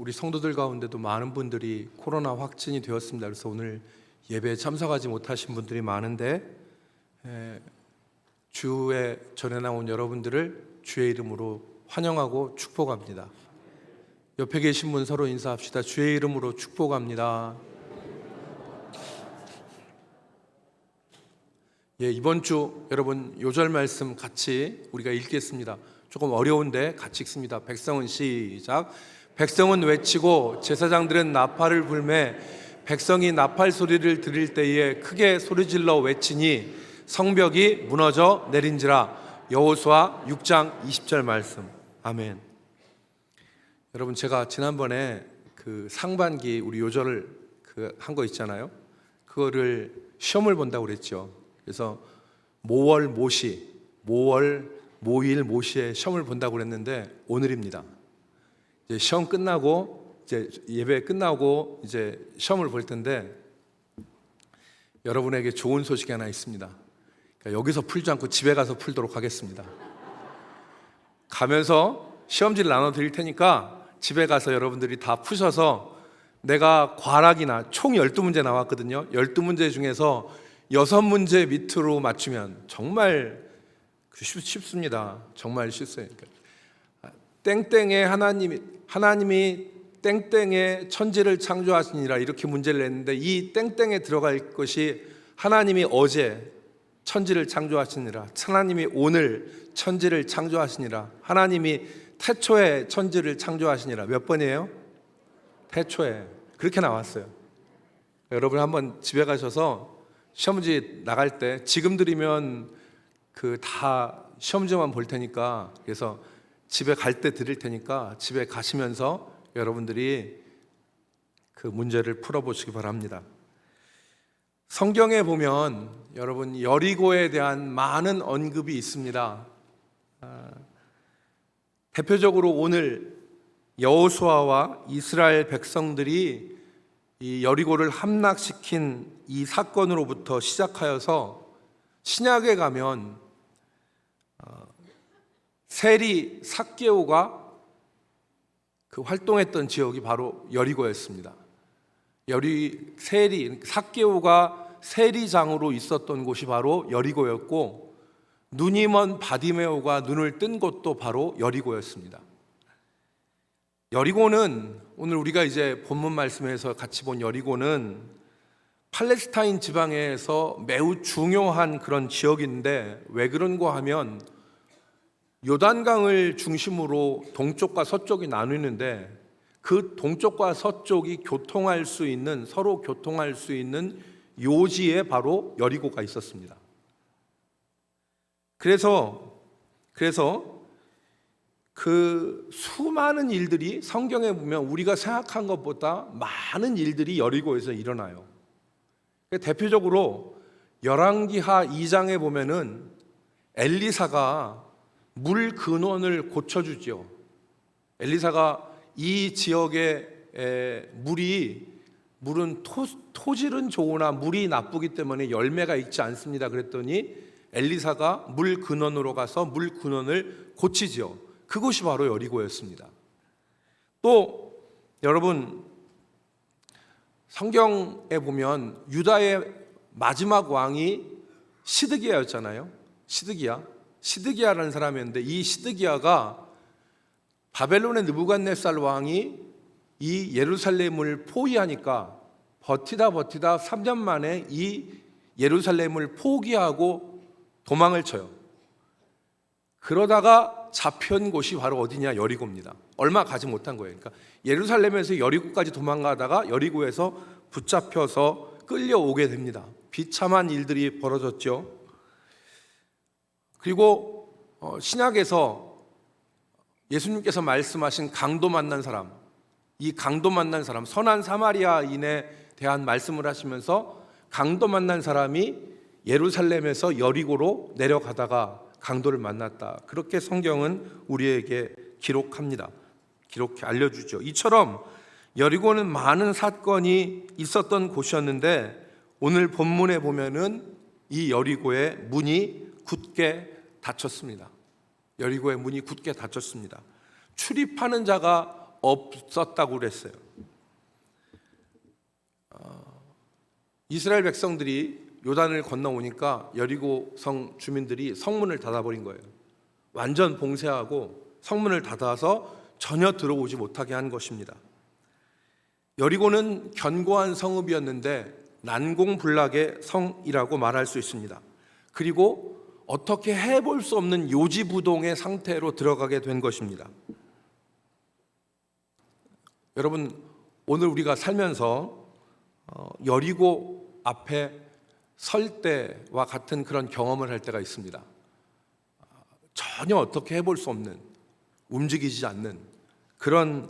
우리 성도들 가운데도 많은 분들이 코로나 확진이 되었습니다. 그래서 오늘 예배에 참석하지 못하신 분들이 많은데 주에 전해 나온 여러분들을 주의 이름으로 환영하고 축복합니다. 옆에 계신 분 서로 인사합시다. 주의 이름으로 축복합니다. 이번 주 여러분 요절 말씀 같이 우리가 읽겠습니다. 조금 어려운데 같이 읽습니다. 백성은 시작. 백성은 외치고 제사장들은 나팔을 불매 백성이 나팔 소리를 들을 때에 크게 소리질러 외치니 성벽이 무너져 내린지라. 여호수아 6장 20절 말씀. 아멘. 여러분, 제가 지난번에 그 상반기 우리 요절을 한 거 있잖아요. 그거를 시험을 본다고 그랬죠. 그래서 모월 모시, 모월 모일 모시의 시험을 본다고 그랬는데 오늘입니다. 이제 시험 끝나고 이제 예배 끝나고 이제 시험을 볼 텐데 여러분에게 좋은 소식이 하나 있습니다. 그러니까 여기서 풀지 않고 집에 가서 풀도록 하겠습니다. 가면서 시험지를 나눠 드릴 테니까 집에 가서 여러분들이 다 푸셔서 내가 과락이나 총 12문제 나왔거든요. 12문제 중에서 6문제 밑으로 맞추면 정말 쉽습니다. 정말 쉽어요. 땡땡의 하나님이 땡땡의 천지를 창조하시니라 이렇게 문제를 냈는데 이 땡땡에 들어갈 것이 하나님이 어제 천지를 창조하시니라, 하나님이 오늘 천지를 창조하시니라, 하나님이 태초에 천지를 창조하시니라. 몇 번이에요? 태초에. 그렇게 나왔어요. 여러분 한번 집에 가셔서 시험지 나갈 때 지금 드리면 다 시험지만 볼 테니까, 그래서 집에 갈 때 드릴 테니까 집에 가시면서 여러분들이 그 문제를 풀어보시기 바랍니다. 성경에 보면 여러분 여리고에 대한 많은 언급이 있습니다. 대표적으로 오늘 여호수아와 이스라엘 백성들이 이 여리고를 함락시킨 이 사건으로부터 시작하여서 신약에 가면 세리 삭개오가 활동했던 지역이 바로 여리고였습니다. 삭개오가 세리장으로 있었던 곳이 바로 여리고였고, 눈이 먼 바디메오가 눈을 뜬 곳도 바로 여리고였습니다. 여리고는 오늘 우리가 이제 본문 말씀에서 같이 본 여리고는 팔레스타인 지방에서 매우 중요한 그런 지역인데, 왜 그런가 하면 요단강을 중심으로 동쪽과 서쪽이 나뉘는데 그 동쪽과 서쪽이 서로 교통할 수 있는 요지에 바로 여리고가 있었습니다. 그래서 그 수많은 일들이 성경에 보면 우리가 생각한 것보다 많은 일들이 여리고에서 일어나요. 대표적으로 열왕기하 2장에 보면은 엘리사가 물 근원을 고쳐주죠. 엘리사가 이 지역의 물은 토질은 좋으나 물이 나쁘기 때문에 열매가 있지 않습니다. 그랬더니 엘리사가 물 근원으로 가서 물 근원을 고치지요. 그것이 바로 여리고였습니다. 또 여러분, 성경에 보면 유다의 마지막 왕이 시드기야였잖아요. 시드기야라는 사람이었는데, 이 시드기야가 바벨론의 느부갓네살 왕이 이 예루살렘을 포위하니까 버티다 3년 만에 이 예루살렘을 포기하고 도망을 쳐요. 그러다가 잡힌 곳이 바로 어디냐? 여리고입니다. 얼마 가지 못한 거예요. 그러니까 예루살렘에서 여리고까지 도망가다가 여리고에서 붙잡혀서 끌려오게 됩니다. 비참한 일들이 벌어졌죠. 그리고 신약에서 예수님께서 말씀하신 강도 만난 사람, 이 강도 만난 사람, 선한 사마리아인에 대한 말씀을 하시면서 강도 만난 사람이 예루살렘에서 여리고로 내려가다가 강도를 만났다. 그렇게 성경은 우리에게 기록해 알려주죠. 이처럼 여리고는 많은 사건이 있었던 곳이었는데 오늘 본문에 보면은 이 여리고의 문이 굳게 닫혔습니다. 여리고의 문이 굳게 닫혔습니다. 출입하는 자가 없었다고 그랬어요. 이스라엘 백성들이 요단을 건너오니까 여리고 성 주민들이 성문을 닫아버린 거예요. 완전 봉쇄하고 성문을 닫아서 전혀 들어오지 못하게 한 것입니다. 여리고는 견고한 성읍이었는데 난공불락의 성이라고 말할 수 있습니다. 그리고 어떻게 해볼 수 없는 요지부동의 상태로 들어가게 된 것입니다. 여러분, 오늘 우리가 살면서 여리고 앞에 설 때와 같은 그런 경험을 할 때가 있습니다. 전혀 어떻게 해볼 수 없는, 움직이지 않는 그런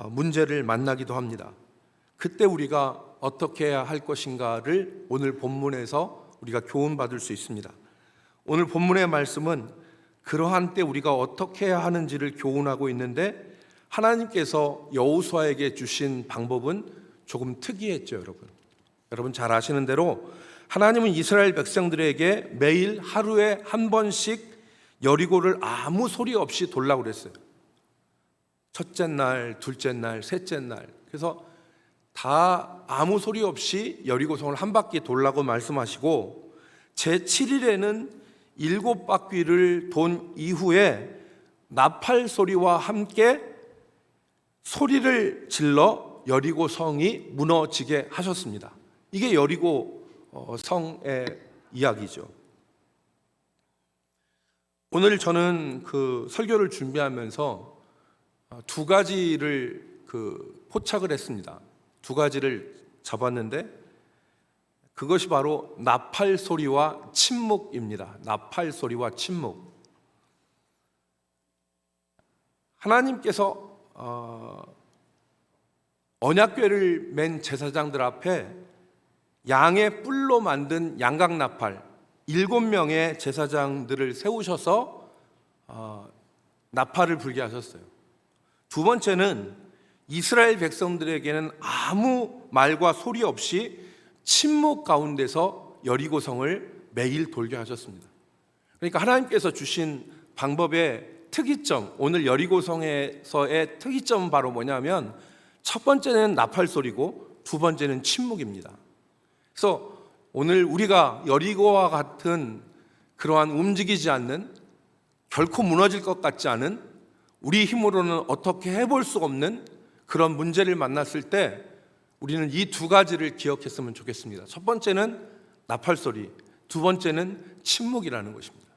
문제를 만나기도 합니다. 그때 우리가 어떻게 해야 할 것인가를 오늘 본문에서 우리가 교훈받을 수 있습니다. 오늘 본문의 말씀은 그러한 때 우리가 어떻게 해야 하는지를 교훈하고 있는데, 하나님께서 여호수아에게 주신 방법은 조금 특이했죠. 여러분 잘 아시는 대로 하나님은 이스라엘 백성들에게 매일 하루에 한 번씩 여리고를 아무 소리 없이 돌라고 그랬어요. 첫째 날, 둘째 날, 셋째 날. 그래서 다 아무 소리 없이 여리고성을 한 바퀴 돌라고 말씀하시고, 제7일에는 7바퀴를 돈 이후에 나팔 소리와 함께 소리를 질러 여리고 성이 무너지게 하셨습니다. 이게 여리고 성의 이야기죠. 오늘 저는 그 설교를 준비하면서 두 가지를 포착을 했습니다. 두 가지를 잡았는데, 그것이 바로 나팔 소리와 침묵입니다. 나팔 소리와 침묵. 하나님께서 언약궤를 맨 제사장들 앞에 양의 뿔로 만든 양각 나팔 7명의 제사장들을 세우셔서 나팔을 불게 하셨어요. 두 번째는 이스라엘 백성들에게는 아무 말과 소리 없이 침묵 가운데서 여리고성을 매일 돌게 하셨습니다. 그러니까 하나님께서 주신 방법의 특이점, 오늘 여리고성에서의 특이점은 바로 뭐냐면, 첫 번째는 나팔 소리고 두 번째는 침묵입니다. 그래서 오늘 우리가 여리고와 같은 그러한 움직이지 않는, 결코 무너질 것 같지 않은, 우리 힘으로는 어떻게 해볼 수 없는 그런 문제를 만났을 때 우리는 이 두 가지를 기억했으면 좋겠습니다. 첫 번째는 나팔 소리, 두 번째는 침묵이라는 것입니다.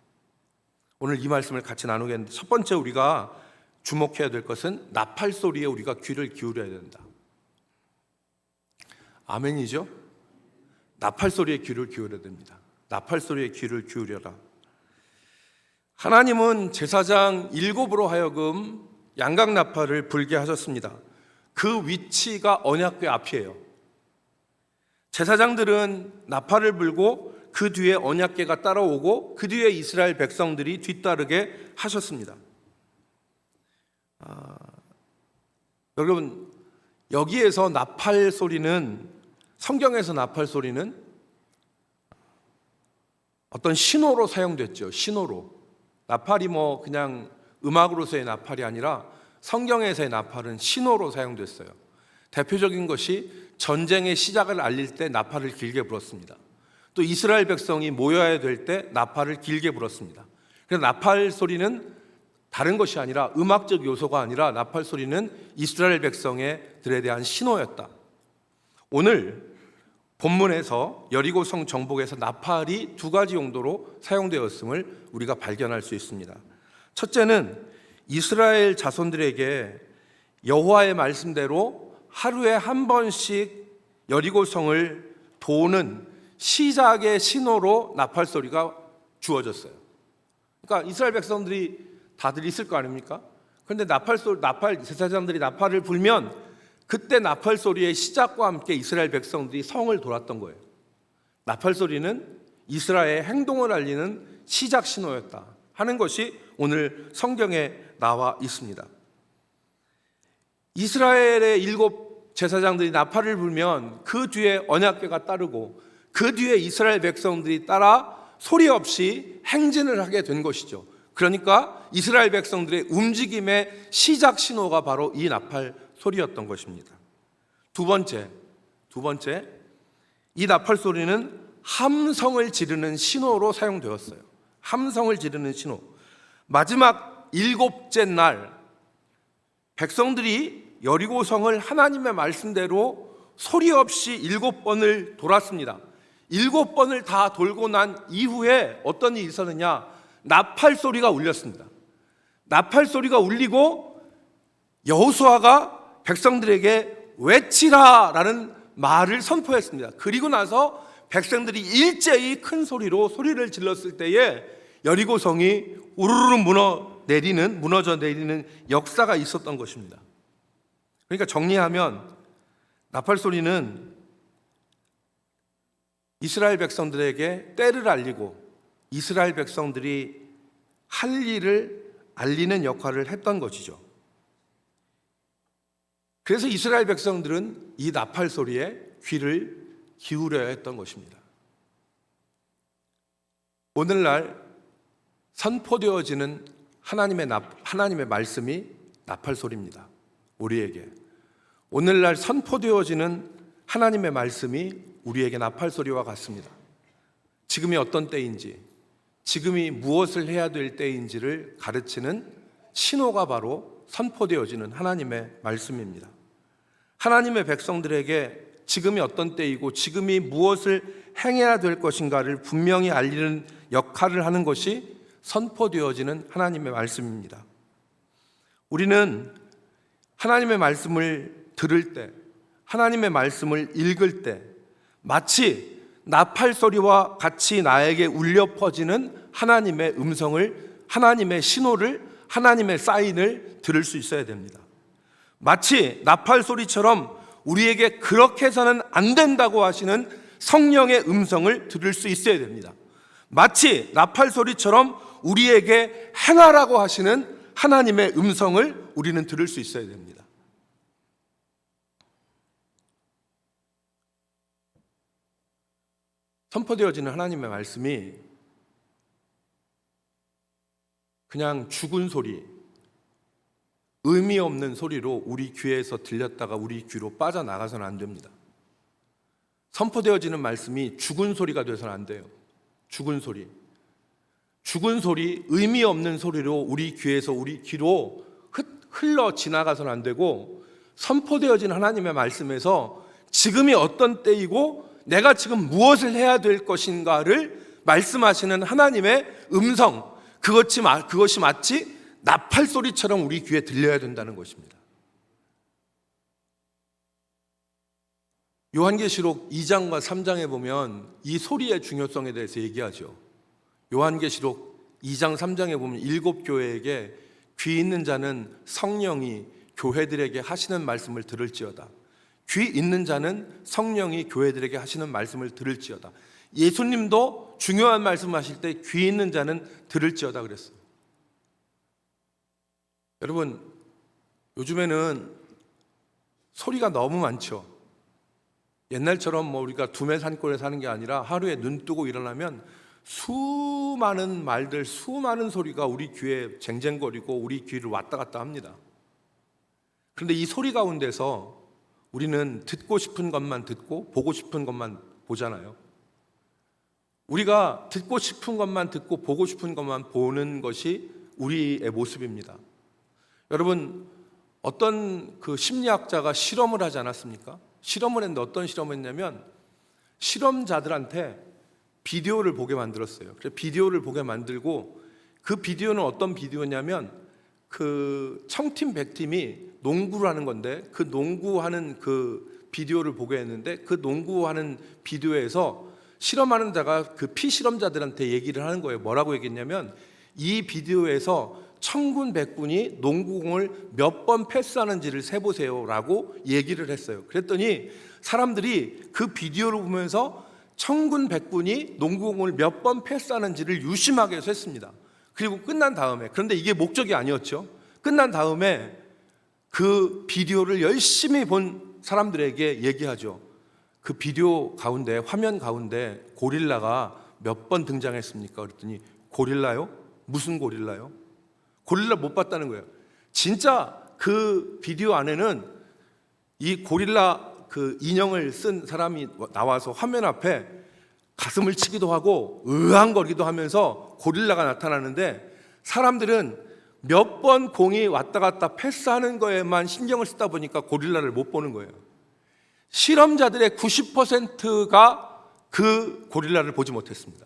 오늘 이 말씀을 같이 나누겠는데, 첫 번째 우리가 주목해야 될 것은 나팔 소리에 우리가 귀를 기울여야 된다. 아멘이죠? 나팔 소리에 귀를 기울여야 됩니다. 나팔 소리에 귀를 기울여라. 하나님은 제사장 7으로 하여금 양각 나팔을 불게 하셨습니다. 그 위치가 언약궤 앞이에요. 제사장들은 나팔을 불고 그 뒤에 언약궤가 따라오고 그 뒤에 이스라엘 백성들이 뒤따르게 하셨습니다. 여러분, 여기에서 나팔 소리는, 성경에서 나팔 소리는 어떤 신호로 사용됐죠. 신호로. 나팔이 그냥 음악으로서의 나팔이 아니라 성경에서의 나팔은 신호로 사용됐어요. 대표적인 것이 전쟁의 시작을 알릴 때 나팔을 길게 불었습니다. 또 이스라엘 백성이 모여야 될 때 나팔을 길게 불었습니다. 그래서 나팔 소리는 다른 것이 아니라, 음악적 요소가 아니라 나팔 소리는 이스라엘 백성들에 대한 신호였다. 오늘 본문에서 여리고성 정복에서 나팔이 두 가지 용도로 사용되었음을 우리가 발견할 수 있습니다. 첫째는 이스라엘 자손들에게 여호와의 말씀대로 하루에 한 번씩 여리고성을 도는 시작의 신호로 나팔 소리가 주어졌어요. 그러니까 이스라엘 백성들이 다들 있을 거 아닙니까? 그런데 나팔 제사장들이 나팔을 불면 그때 나팔 소리의 시작과 함께 이스라엘 백성들이 성을 돌았던 거예요. 나팔 소리는 이스라엘의 행동을 알리는 시작 신호였다 하는 것이 오늘 성경에 나와 있습니다. 이스라엘의 7 제사장들이 나팔을 불면 그 뒤에 언약궤가 따르고 그 뒤에 이스라엘 백성들이 따라 소리 없이 행진을 하게 된 것이죠. 그러니까 이스라엘 백성들의 움직임의 시작 신호가 바로 이 나팔 소리였던 것입니다. 두 번째, 이 나팔 소리는 함성을 지르는 신호로 사용되었어요. 함성을 지르는 신호. 마지막 일곱째 날 백성들이 여리고성을 하나님의 말씀대로 소리 없이 7번을 돌았습니다. 7번을 다 돌고 난 이후에 어떤 일이 있었느냐? 나팔 소리가 울렸습니다. 나팔 소리가 울리고 여호수아가 백성들에게 외치라라는 말을 선포했습니다. 그리고 나서 백성들이 일제히 큰 소리로 소리를 질렀을 때에 여리고성이 우르르 무너져 내리는 역사가 있었던 것입니다. 그러니까 정리하면 나팔 소리는 이스라엘 백성들에게 때를 알리고 이스라엘 백성들이 할 일을 알리는 역할을 했던 것이죠. 그래서 이스라엘 백성들은 이 나팔 소리에 귀를 기울여야 했던 것입니다. 오늘날 선포되어지는 하나님의 말씀이 나팔 소리입니다. 우리에게 오늘날 선포되어지는 하나님의 말씀이 우리에게 나팔 소리와 같습니다. 지금이 어떤 때인지, 지금이 무엇을 해야 될 때인지를 가르치는 신호가 바로 선포되어지는 하나님의 말씀입니다. 하나님의 백성들에게 지금이 어떤 때이고 지금이 무엇을 행해야 될 것인가를 분명히 알리는 역할을 하는 것이 선포되어지는 하나님의 말씀입니다. 우리는 하나님의 말씀을 들을 때, 하나님의 말씀을 읽을 때 마치 나팔 소리와 같이 나에게 울려 퍼지는 하나님의 음성을, 하나님의 신호를, 하나님의 사인을 들을 수 있어야 됩니다. 마치 나팔 소리처럼 우리에게 그렇게 해서는 안 된다고 하시는 성령의 음성을 들을 수 있어야 됩니다. 마치 나팔 소리처럼 우리에게 행하라고 하시는 하나님의 음성을 우리는 들을 수 있어야 됩니다. 선포되어지는 하나님의 말씀이 그냥 죽은 소리, 의미 없는 소리로 우리 귀에서 들렸다가 우리 귀로 빠져나가서는 안 됩니다. 선포되어지는 말씀이 죽은 소리가 돼서는 안 돼요. 죽은 소리, 의미 없는 소리로 우리 귀에서 우리 귀로 흘러 지나가서는 안 되고, 선포되어진 하나님의 말씀에서 지금이 어떤 때이고 내가 지금 무엇을 해야 될 것인가를 말씀하시는 하나님의 음성, 그것이 마치 나팔 소리처럼 우리 귀에 들려야 된다는 것입니다. 요한계시록 2장과 3장에 보면 이 소리의 중요성에 대해서 얘기하죠. 요한계시록 2장 3장에 보면 7교회에게 귀 있는 자는 성령이 교회들에게 하시는 말씀을 들을지어다. 귀 있는 자는 성령이 교회들에게 하시는 말씀을 들을지어다. 예수님도 중요한 말씀하실 때 귀 있는 자는 들을지어다 그랬어요. 여러분, 요즘에는 소리가 너무 많죠. 옛날처럼 우리가 두메 산골에 사는 게 아니라 하루에 눈 뜨고 일어나면 수많은 말들, 수많은 소리가 우리 귀에 쟁쟁거리고 우리 귀를 왔다 갔다 합니다. 그런데 이 소리 가운데서 우리는 듣고 싶은 것만 듣고 보고 싶은 것만 보잖아요. 우리가 듣고 싶은 것만 듣고 보고 싶은 것만 보는 것이 우리의 모습입니다. 여러분, 어떤 심리학자가 실험을 하지 않았습니까? 실험을 했는데 어떤 실험을 했냐면 실험자들한테 비디오를 보게 만들었어요. 그래서 비디오를 보게 만들고, 그 비디오는 어떤 비디오냐면 청팀 백팀이 농구를 하는 건데, 그 농구하는 그 비디오를 보게 했는데, 그 농구하는 비디오에서 실험하는 자가 그 피실험자들한테 얘기를 하는 거예요. 뭐라고 얘기했냐면, 이 비디오에서 천군 백군이 농구공을 몇 번 패스하는지를 세보세요 라고 얘기를 했어요. 그랬더니 사람들이 그 비디오를 보면서 천군 백군이 농구공을 몇 번 패스하는지를 유심하게 셌습니다. 그리고 끝난 다음에, 그런데 이게 목적이 아니었죠. 끝난 다음에 그 비디오를 열심히 본 사람들에게 얘기하죠. 그 비디오 가운데, 화면 가운데 고릴라가 몇 번 등장했습니까? 그랬더니 고릴라요? 무슨 고릴라요? 고릴라 못 봤다는 거예요. 진짜 그 비디오 안에는 이 고릴라 그 인형을 쓴 사람이 나와서 화면 앞에 가슴을 치기도 하고 으앙거리기도 하면서 고릴라가 나타나는데, 사람들은 몇 번 공이 왔다 갔다 패스하는 거에만 신경을 쓰다 보니까 고릴라를 못 보는 거예요. 실험자들의 90%가 그 고릴라를 보지 못했습니다.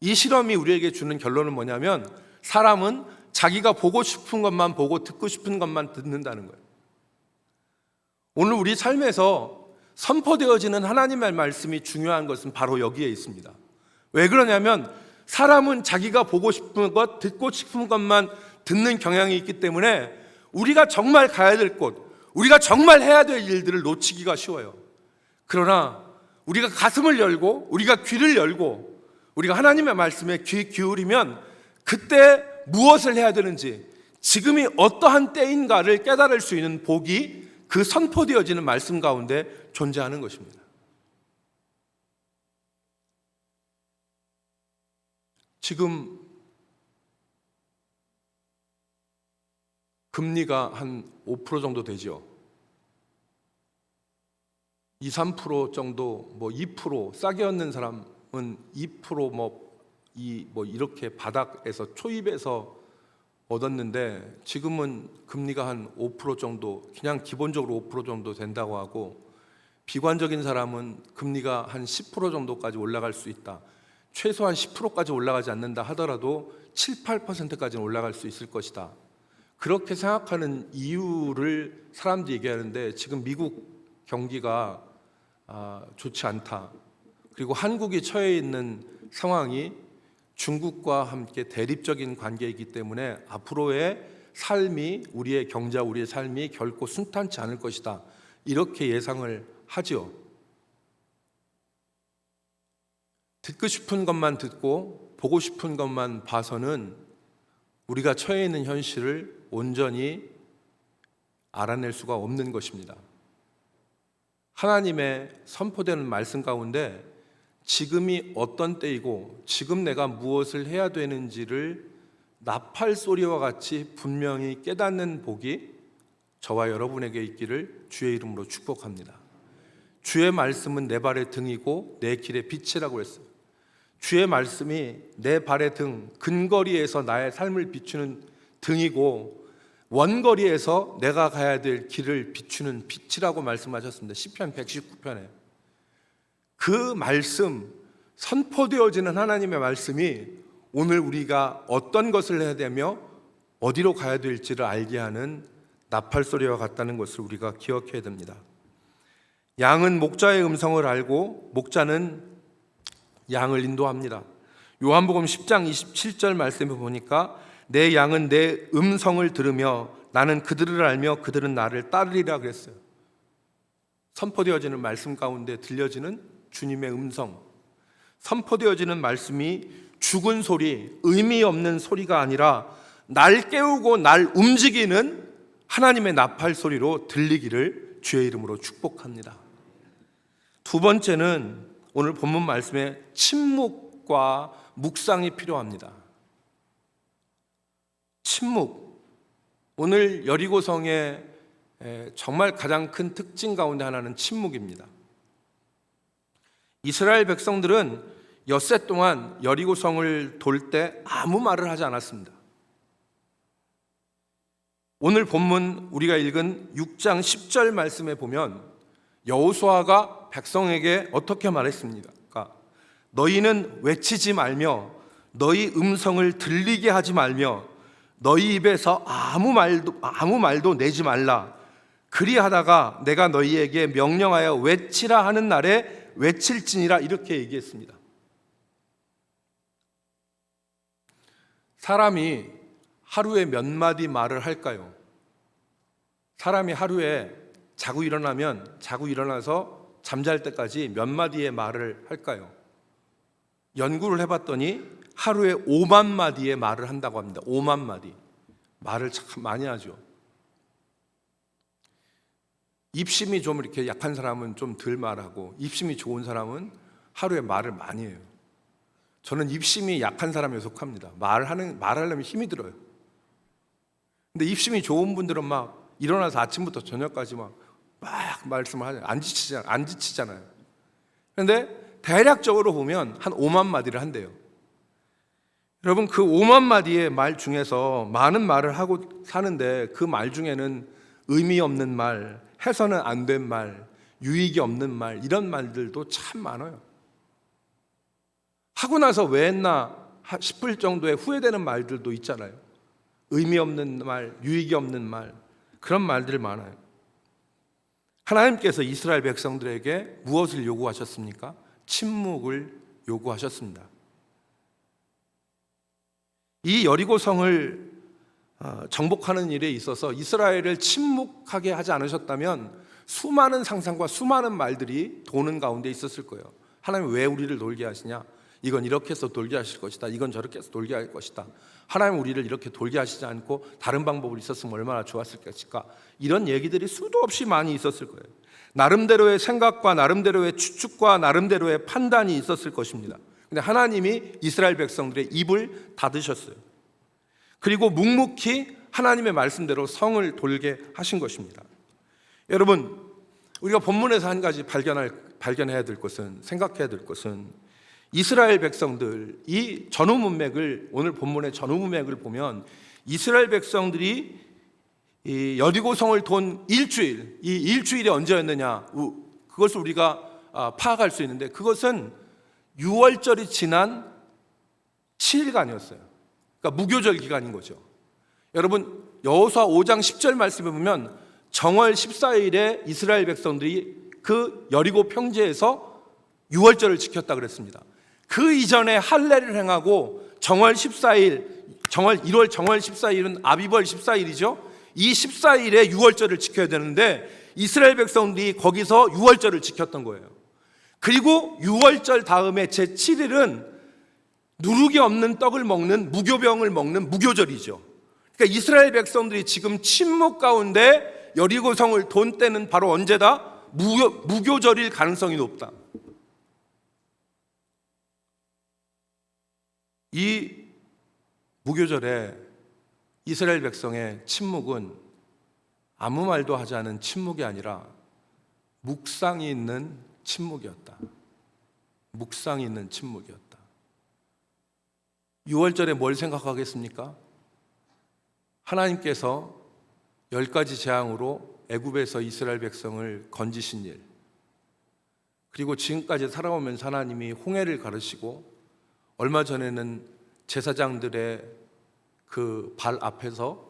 이 실험이 우리에게 주는 결론은 뭐냐면, 사람은 자기가 보고 싶은 것만 보고 듣고 싶은 것만 듣는다는 거예요. 오늘 우리 삶에서 선포되어지는 하나님의 말씀이 중요한 것은 바로 여기에 있습니다. 왜 그러냐면, 사람은 자기가 보고 싶은 것, 듣고 싶은 것만 듣는 경향이 있기 때문에 우리가 정말 가야 될 곳, 우리가 정말 해야 될 일들을 놓치기가 쉬워요. 그러나 우리가 가슴을 열고 우리가 귀를 열고 우리가 하나님의 말씀에 귀 기울이면 그때 무엇을 해야 되는지, 지금이 어떠한 때인가를 깨달을 수 있는 복이 그 선포되어지는 말씀 가운데 존재하는 것입니다. 지금 금리가 한 5% 정도 되죠. 2, 3% 정도, 2% 싸게 얻는 사람은 2% 이렇게 바닥에서 초입에서 얻었는데, 지금은 금리가 한 5% 정도, 그냥 기본적으로 5% 정도 된다고 하고, 비관적인 사람은 금리가 한 10% 정도까지 올라갈 수 있다. 최소한 10%까지 올라가지 않는다 하더라도 7, 8%까지는 올라갈 수 있을 것이다. 그렇게 생각하는 이유를 사람들이 얘기하는데, 지금 미국 경기가 좋지 않다. 그리고 한국이 처해 있는 상황이 중국과 함께 대립적인 관계이기 때문에 앞으로의 삶이, 우리의 경제와 우리의 삶이 결코 순탄치 않을 것이다. 이렇게 예상을 하죠. 듣고 싶은 것만 듣고 보고 싶은 것만 봐서는 우리가 처해 있는 현실을 온전히 알아낼 수가 없는 것입니다. 하나님의 선포되는 말씀 가운데 지금이 어떤 때이고 지금 내가 무엇을 해야 되는지를 나팔 소리와 같이 분명히 깨닫는 복이 저와 여러분에게 있기를 주의 이름으로 축복합니다. 주의 말씀은 내 발의 등이고 내 길의 빛이라고 했어요. 주의 말씀이 내 발의 등, 근거리에서 나의 삶을 비추는 등이고 원거리에서 내가 가야 될 길을 비추는 빛이라고 말씀하셨습니다. 시편 119편에. 그 말씀, 선포되어지는 하나님의 말씀이 오늘 우리가 어떤 것을 해야 되며 어디로 가야 될지를 알게 하는 나팔소리와 같다는 것을 우리가 기억해야 됩니다. 양은 목자의 음성을 알고 목자는 양을 인도합니다. 요한복음 10장 27절 말씀에 보니까 내 양은 내 음성을 들으며 나는 그들을 알며 그들은 나를 따르리라 그랬어요. 선포되어지는 말씀 가운데 들려지는 주님의 음성, 선포되어지는 말씀이 죽은 소리, 의미 없는 소리가 아니라 날 깨우고 날 움직이는 하나님의 나팔 소리로 들리기를 주의 이름으로 축복합니다. 두 번째는 오늘 본문 말씀에 침묵과 묵상이 필요합니다. 침묵. 오늘 여리고성의 정말 가장 큰 특징 가운데 하나는 침묵입니다. 이스라엘 백성들은 엿새 동안 여리고성을 돌 때 아무 말을 하지 않았습니다. 오늘 본문 우리가 읽은 6장 10절 말씀에 보면 여호수아가 백성에게 어떻게 말했습니까? 너희는 외치지 말며 너희 음성을 들리게 하지 말며 너희 입에서 아무 말도 내지 말라. 그리하다가 내가 너희에게 명령하여 외치라 하는 날에 외칠지니라. 이렇게 얘기했습니다. 사람이 하루에 몇 마디 말을 할까요? 사람이 하루에 자고 일어나서 잠잘 때까지 몇 마디의 말을 할까요? 연구를 해봤더니 하루에 5만 마디의 말을 한다고 합니다. 5만 마디. 말을 참 많이 하죠. 입심이 좀 이렇게 약한 사람은 좀 덜 말하고 입심이 좋은 사람은 하루에 말을 많이 해요. 저는 입심이 약한 사람에 속합니다. 말하려면 힘이 들어요. 근데 입심이 좋은 분들은 막 일어나서 아침부터 저녁까지 막 말씀을 하잖아요. 안 지치잖아요. 그런데 대략적으로 보면 한 5만 마디를 한대요. 여러분, 그 5만 마디의 말 중에서 많은 말을 하고 사는데 그 말 중에는 의미 없는 말, 해서는 안 된 말, 유익이 없는 말, 이런 말들도 참 많아요. 하고 나서 왜 했나 싶을 정도의 후회되는 말들도 있잖아요. 의미 없는 말, 유익이 없는 말, 그런 말들 많아요. 하나님께서 이스라엘 백성들에게 무엇을 요구하셨습니까? 침묵을 요구하셨습니다. 이 여리고성을 정복하는 일에 있어서 이스라엘을 침묵하게 하지 않으셨다면 수많은 상상과 수많은 말들이 도는 가운데 있었을 거예요. 하나님 왜 우리를 돌게 하시냐? 이건 이렇게 해서 돌게 하실 것이다. 이건 저렇게 해서 돌게 할 것이다. 하나님 우리를 이렇게 돌게 하시지 않고 다른 방법이 있었으면 얼마나 좋았을 것일까? 이런 얘기들이 수도 없이 많이 있었을 거예요. 나름대로의 생각과 나름대로의 추측과 나름대로의 판단이 있었을 것입니다. 근데 하나님이 이스라엘 백성들의 입을 닫으셨어요. 그리고 묵묵히 하나님의 말씀대로 성을 돌게 하신 것입니다. 여러분, 우리가 본문에서 한 가지 발견해야 될 것은, 생각해야 될 것은, 이스라엘 백성들, 이 전후 문맥을, 오늘 본문의 전후 문맥을 보면 이스라엘 백성들이 이 여리고성을 돈 일주일, 이 일주일이 언제였느냐, 그것을 우리가 파악할 수 있는데, 그것은 6월절이 지난 7일간이었어요. 그러니까 무교절 기간인 거죠. 여러분, 여호수아 5장 10절 말씀에 보면 정월 14일에 이스라엘 백성들이 그 여리고 평지에서 6월절을 지켰다 그랬습니다. 그 이전에 할례를 행하고 정월 14일, 1월 정월 14일은 아비벌 14일이죠. 이 14일에 6월절을 지켜야 되는데 이스라엘 백성들이 거기서 6월절을 지켰던 거예요. 그리고 6월절 다음에 제7일은 누룩이 없는 떡을 먹는, 무교병을 먹는 무교절이죠. 그러니까 이스라엘 백성들이 지금 침묵 가운데 여리고성을 돈 때는 바로 언제다? 무교절일 가능성이 높다. 이 무교절에 이스라엘 백성의 침묵은 아무 말도 하지 않은 침묵이 아니라 묵상이 있는 침묵이었다. 묵상이 있는 침묵이었다. 6월절에 뭘 생각하겠습니까? 하나님께서 10가지 재앙으로 애굽에서 이스라엘 백성을 건지신 일, 그리고 지금까지 살아오면서 하나님이 홍해를 가르시고 얼마 전에는 제사장들의 그 발 앞에서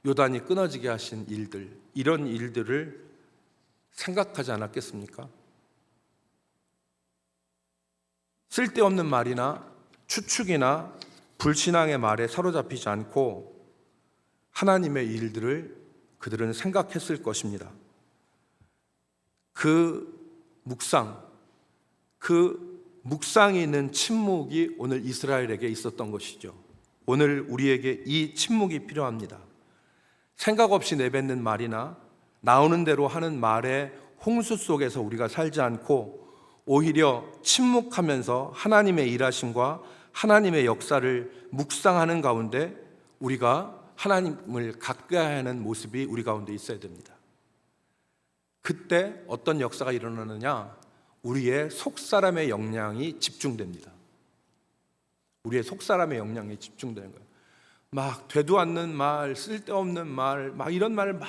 요단이 끊어지게 하신 일들, 이런 일들을 생각하지 않았겠습니까? 쓸데없는 말이나 추측이나 불신앙의 말에 사로잡히지 않고 하나님의 일들을 그들은 생각했을 것입니다. 그 묵상이 있는 침묵이 오늘 이스라엘에게 있었던 것이죠. 오늘 우리에게 이 침묵이 필요합니다. 생각 없이 내뱉는 말이나 나오는 대로 하는 말의 홍수 속에서 우리가 살지 않고 오히려 침묵하면서 하나님의 일하심과 하나님의 역사를 묵상하는 가운데 우리가 하나님을 가까이 하는 모습이 우리 가운데 있어야 됩니다. 그때 어떤 역사가 일어나느냐? 우리의 속사람의 역량이 집중됩니다. 우리의 속사람의 역량이 집중되는 거예요. 막 되도 않는 말, 쓸데없는 말, 막 이런 말을 막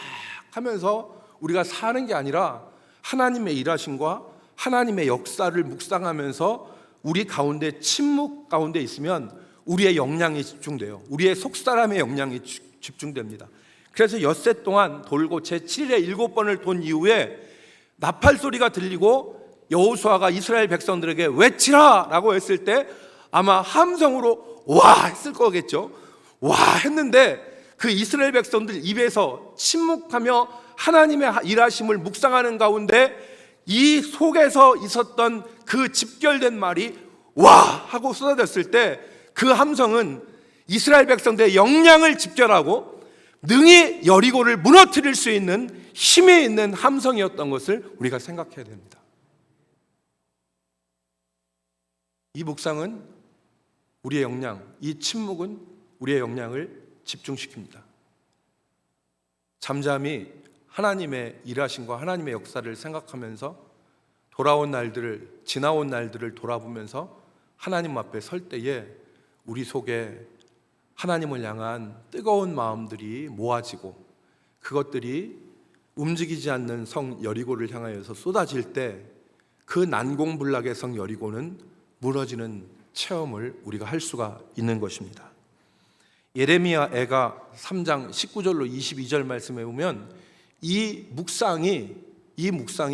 하면서 우리가 사는 게 아니라 하나님의 일하심과 하나님의 역사를 묵상하면서 우리 가운데 침묵 가운데 있으면 우리의 역량이 집중돼요. 우리의 속사람의 역량이 집중됩니다. 그래서 엿새 동안 돌고 제7일에 7번을 돈 이후에 나팔 소리가 들리고 여호수아가 이스라엘 백성들에게 외치라 라고 했을 때 아마 함성으로 와 했을 거겠죠. 와 했는데 그 이스라엘 백성들 입에서 침묵하며 하나님의 일하심을 묵상하는 가운데 이 속에서 있었던 그 집결된 말이 와 하고 쏟아졌을 때 그 함성은 이스라엘 백성들의 역량을 집결하고 능히 여리고를 무너뜨릴 수 있는 힘이 있는 함성이었던 것을 우리가 생각해야 됩니다. 이 묵상은 우리의 역량, 이 침묵은 우리의 역량을 집중시킵니다. 잠잠히 하나님의 일하심과 하나님의 역사를 생각하면서 지나온 날들을 돌아보면서 하나님 앞에 설 때에 우리 속에 하나님을 향한 뜨거운 마음들이 모아지고 그것들이 움직이지 않는 성 여리고를 향하여서 쏟아질 때 그 난공불락의 성 여리고는 무너지는 체험을 우리가 할 수가 있는 것입니다. 예레미야 애가 3장 19절로 22절 말씀에 보면 이 묵상이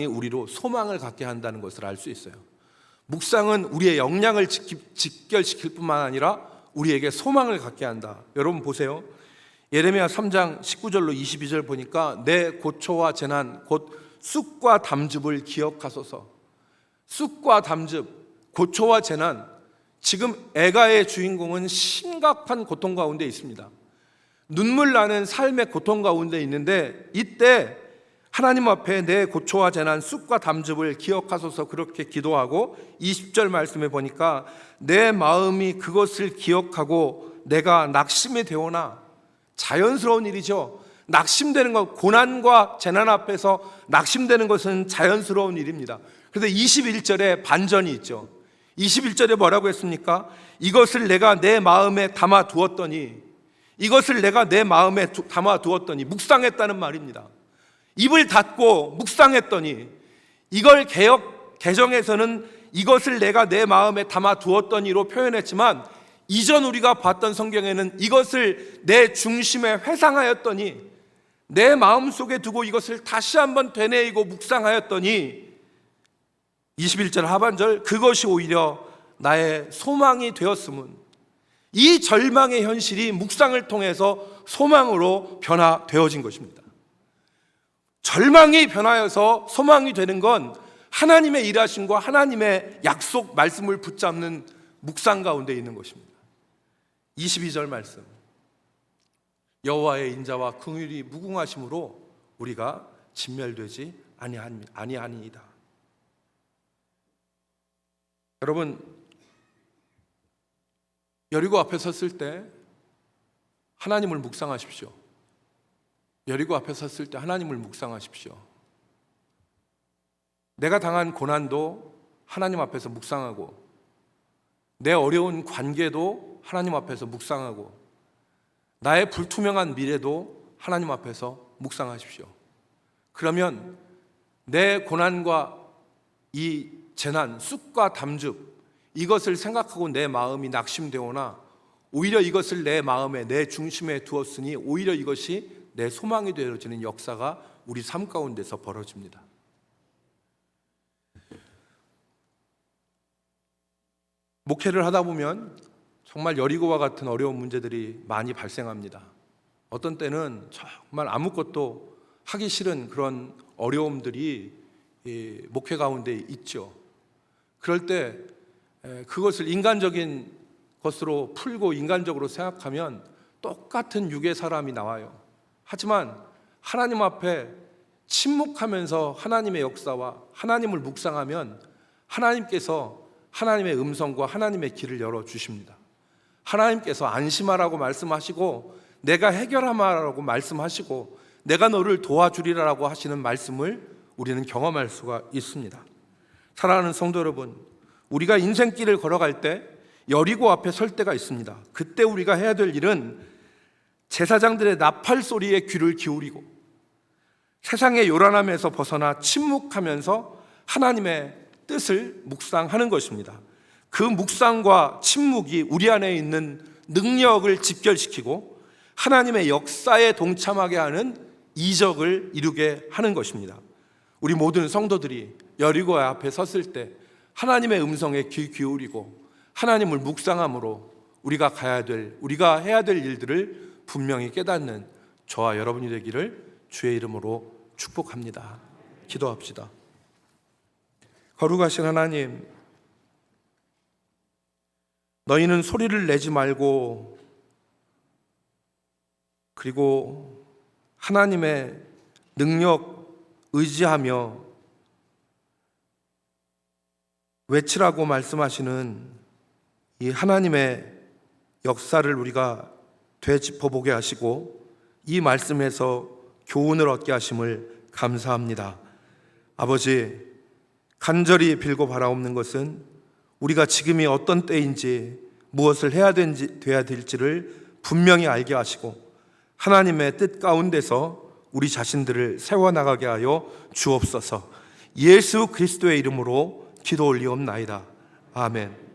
우리로 소망을 갖게 한다는 것을 알 수 있어요. 묵상은 우리의 역량을 직결시킬 뿐만 아니라 우리에게 소망을 갖게 한다. 여러분 보세요. 예레미야 3장 19절로 22절 보니까 내 고초와 재난 곧 쑥과 담즙을 기억하소서. 쑥과 담즙, 고초와 재난, 지금 애가의 주인공은 심각한 고통 가운데 있습니다. 눈물 나는 삶의 고통 가운데 있는데 이때 하나님 앞에 내 고초와 재난, 쑥과 담즙을 기억하소서 그렇게 기도하고 20절 말씀에 보니까 내 마음이 그것을 기억하고 내가 낙심이 되오나, 자연스러운 일이죠. 낙심되는 것, 고난과 재난 앞에서 낙심되는 것은 자연스러운 일입니다. 그런데 21절에 반전이 있죠. 21절에 뭐라고 했습니까? 이것을 내가 내 마음에 담아두었더니, 묵상했다는 말입니다. 입을 닫고 묵상했더니, 이걸 개정에서는 이것을 내가 내 마음에 담아두었더니로 표현했지만 이전 우리가 봤던 성경에는 이것을 내 중심에 회상하였더니, 내 마음속에 두고 이것을 다시 한번 되뇌이고 묵상하였더니 21절 하반절, 그것이 오히려 나의 소망이 되었음은, 이 절망의 현실이 묵상을 통해서 소망으로 변화되어진 것입니다. 절망이 변하여서 소망이 되는 건 하나님의 일하심과 하나님의 약속 말씀을 붙잡는 묵상 가운데 있는 것입니다. 22절 말씀, 여호와의 인자와 긍휼이 무궁하심으로 우리가 진멸되지 아니하니이다. 여러분, 여리고 앞에 섰을 때 하나님을 묵상하십시오. 여리고 앞에 섰을 때 하나님을 묵상하십시오. 내가 당한 고난도 하나님 앞에서 묵상하고, 내 어려운 관계도 하나님 앞에서 묵상하고, 나의 불투명한 미래도 하나님 앞에서 묵상하십시오. 그러면 내 고난과 이 재난, 쑥과 담즙, 이것을 생각하고 내 마음이 낙심되오나 오히려 이것을 내 마음에, 내 중심에 두었으니 오히려 이것이 내 소망이 되어지는 역사가 우리 삶 가운데서 벌어집니다. 목회를 하다 보면 정말 여리고와 같은 어려운 문제들이 많이 발생합니다. 어떤 때는 정말 아무것도 하기 싫은 그런 어려움들이 목회 가운데 있죠. 그럴 때 그것을 인간적인 것으로 풀고 인간적으로 생각하면 똑같은 육의 사람이 나와요. 하지만 하나님 앞에 침묵하면서 하나님의 역사와 하나님을 묵상하면 하나님께서 하나님의 음성과 하나님의 길을 열어주십니다. 하나님께서 안심하라고 말씀하시고, 내가 해결하라고 말씀하시고, 내가 너를 도와주리라고 하시는 말씀을 우리는 경험할 수가 있습니다. 사랑하는 성도 여러분, 우리가 인생길을 걸어갈 때 여리고 앞에 설 때가 있습니다. 그때 우리가 해야 될 일은 제사장들의 나팔 소리에 귀를 기울이고 세상의 요란함에서 벗어나 침묵하면서 하나님의 뜻을 묵상하는 것입니다. 그 묵상과 침묵이 우리 안에 있는 능력을 집결시키고 하나님의 역사에 동참하게 하는 이적을 이루게 하는 것입니다. 우리 모든 성도들이 여리고 앞에 섰을 때 하나님의 음성에 귀 기울이고 하나님을 묵상함으로 우리가 해야 될 일들을 분명히 깨닫는 저와 여러분이 되기를 주의 이름으로 축복합니다. 기도합시다. 거룩하신 하나님, 너희는 소리를 내지 말고 그리고 하나님의 능력 의지하며 외치라고 말씀하시는 이 하나님의 역사를 우리가 되짚어보게 하시고 이 말씀에서 교훈을 얻게 하심을 감사합니다. 아버지, 간절히 빌고 바라옵는 것은 우리가 지금이 어떤 때인지 무엇을 해야 될지를 분명히 알게 하시고 하나님의 뜻 가운데서 우리 자신들을 세워나가게 하여 주옵소서. 예수 그리스도의 이름으로 기도 올리옵나이다. 아멘.